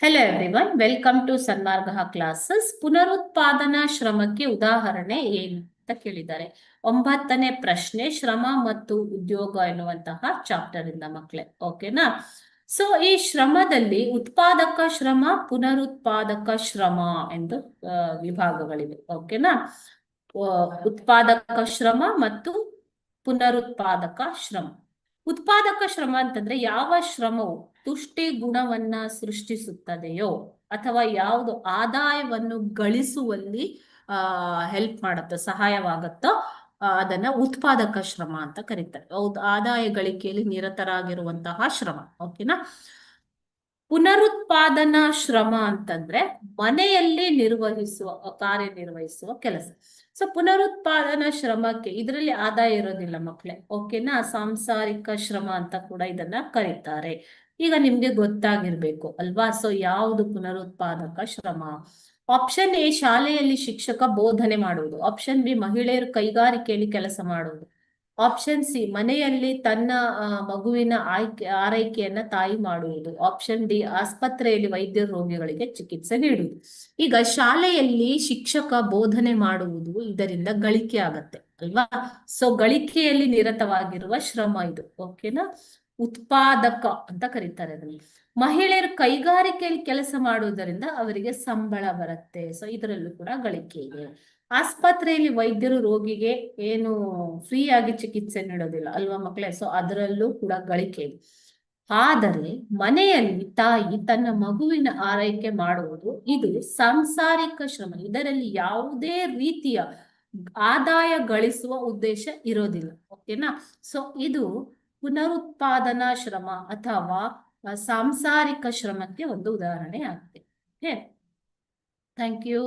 Hello everyone, welcome to Sanmarga classes. ಪುನರುತ್ಪಾದನಾ ಶ್ರಮಕ್ಕೆ ಉದಾಹರಣೆ ಏನು ಅಂತ ಕೇಳಿದ್ದಾರೆ. 9ನೇ ಪ್ರಶ್ನೆ, ಶ್ರಮ ಮತ್ತು ಉದ್ಯೋಗ ಎನ್ನುವಂತಹ ಚಾಪ್ಟರ್ ಇಂದ ಮಕ್ಕಳೇ. ಓಕೆನಾ? ಸೊ ಈ ಶ್ರಮದಲ್ಲಿ ಉತ್ಪಾದಕ ಶ್ರಮ, ಪುನರುತ್ಪಾದಕ ಶ್ರಮ ಎಂದು ವಿಭಾಗಗಳಿವೆ. ಓಕೆನಾ? ಉತ್ಪಾದಕ ಶ್ರಮ ಮತ್ತು ಪುನರುತ್ಪಾದಕ ಶ್ರಮ. ಉತ್ಪಾದಕ ಶ್ರಮ ಅಂತಂದ್ರೆ ಯಾವ ಶ್ರಮವು ತುಷ್ಟಿ ಗುಣವನ್ನ ಸೃಷ್ಟಿಸುತ್ತದೆಯೋ ಅಥವಾ ಯಾವುದು ಆದಾಯವನ್ನು ಗಳಿಸುವಲ್ಲಿ ಹೆಲ್ಪ್ ಮಾಡುತ್ತೋ, ಸಹಾಯವಾಗುತ್ತೋ, ಅದನ್ನ ಉತ್ಪಾದಕ ಶ್ರಮ ಅಂತ ಕರೀತಾರೆ. ಆದಾಯ ಗಳಿಕೆಯಲ್ಲಿ ನಿರತರಾಗಿರುವಂತಹ ಶ್ರಮ. ಓಕೆನಾ? ಪುನರುತ್ಪಾದನಾ ಶ್ರಮ ಅಂತಂದ್ರೆ ಮನೆಯಲ್ಲಿ ಕಾರ್ಯನಿರ್ವಹಿಸುವ ಕೆಲಸ. ಸೊ ಪುನರುತ್ಪಾದನಾ ಶ್ರಮಕ್ಕೆ ಇದರಲ್ಲಿ ಆದಾಯ ಇರೋದಿಲ್ಲ ಮಕ್ಕಳೇ. ಓಕೆನಾ? ಸಾಂಸಾರಿಕ ಶ್ರಮ ಅಂತ ಕೂಡ ಇದನ್ನ ಕರೀತಾರೆ. ಈಗ ನಿಮ್ಗೆ ಗೊತ್ತಾಗಿರ್ಬೇಕು ಅಲ್ವಾ? ಸೊ ಯಾವುದು ಪುನರುತ್ಪಾದಕ ಶ್ರಮ? ಆಪ್ಷನ್ ಎ, ಶಾಲೆಯಲ್ಲಿ ಶಿಕ್ಷಕ ಬೋಧನೆ ಮಾಡುವುದು. ಆಪ್ಷನ್ ಬಿ, ಮಹಿಳೆಯರು ಕೈಗಾರಿಕೆಯಲ್ಲಿ ಕೆಲಸ ಮಾಡುವುದು. ಆಪ್ಷನ್ ಸಿ, ಮನೆಯಲ್ಲಿ ತನ್ನ ಮಗುವಿನ ಆರೈಕೆಯನ್ನ ತಾಯಿ ಮಾಡುವುದು. ಆಪ್ಷನ್ ಡಿ, ಆಸ್ಪತ್ರೆಯಲ್ಲಿ ವೈದ್ಯ ರೋಗಿಗಳಿಗೆ ಚಿಕಿತ್ಸೆ ನೀಡುವುದು. ಈಗ ಶಾಲೆಯಲ್ಲಿ ಶಿಕ್ಷಕ ಬೋಧನೆ ಮಾಡುವುದು, ಇದರಿಂದ ಗಳಿಕೆ ಆಗತ್ತೆ ಅಲ್ವಾ? ಸೊ ಗಳಿಕೆಯಲ್ಲಿ ನಿರತವಾಗಿರುವ ಶ್ರಮ ಇದು. ಓಕೆನಾ? ಉತ್ಪಾದಕ ಅಂತ ಕರೀತಾರೆ ಅದನ್ನು. ಮಹಿಳೆಯರು ಕೈಗಾರಿಕೆಯಲ್ಲಿ ಕೆಲಸ ಮಾಡುವುದರಿಂದ ಅವರಿಗೆ ಸಂಬಳ ಬರುತ್ತೆ. ಸೊ ಇದರಲ್ಲೂ ಕೂಡ ಗಳಿಕೆ ಇದೆ. ಆಸ್ಪತ್ರೆಯಲ್ಲಿ ವೈದ್ಯರು ರೋಗಿಗೆ ಏನು ಫ್ರೀ ಆಗಿ ಚಿಕಿತ್ಸೆ ನೀಡೋದಿಲ್ಲ ಅಲ್ವಾ ಮಕ್ಕಳೇ? ಸೊ ಅದರಲ್ಲೂ ಕೂಡ ಗಳಿಕೆ ಇದೆ. ಆದರೆ ಮನೆಯಲ್ಲಿ ತಾಯಿ ತನ್ನ ಮಗುವಿನ ಆರೈಕೆ ಮಾಡುವುದು, ಇದು ಸಾಂಸಾರಿಕ ಶ್ರಮ. ಇದರಲ್ಲಿ ಯಾವುದೇ ರೀತಿಯ ಆದಾಯ ಗಳಿಸುವ ಉದ್ದೇಶ ಇರೋದಿಲ್ಲ. ಓಕೆನಾ? ಸೊ ಇದು ಪುನರುತ್ಪಾದನಾ ಶ್ರಮ ಅಥವಾ ಸಾಂಸಾರಿಕ ಶ್ರಮಕ್ಕೆ ಒಂದು ಉದಾಹರಣೆ ಆಗುತ್ತೆ. Okay, thank you.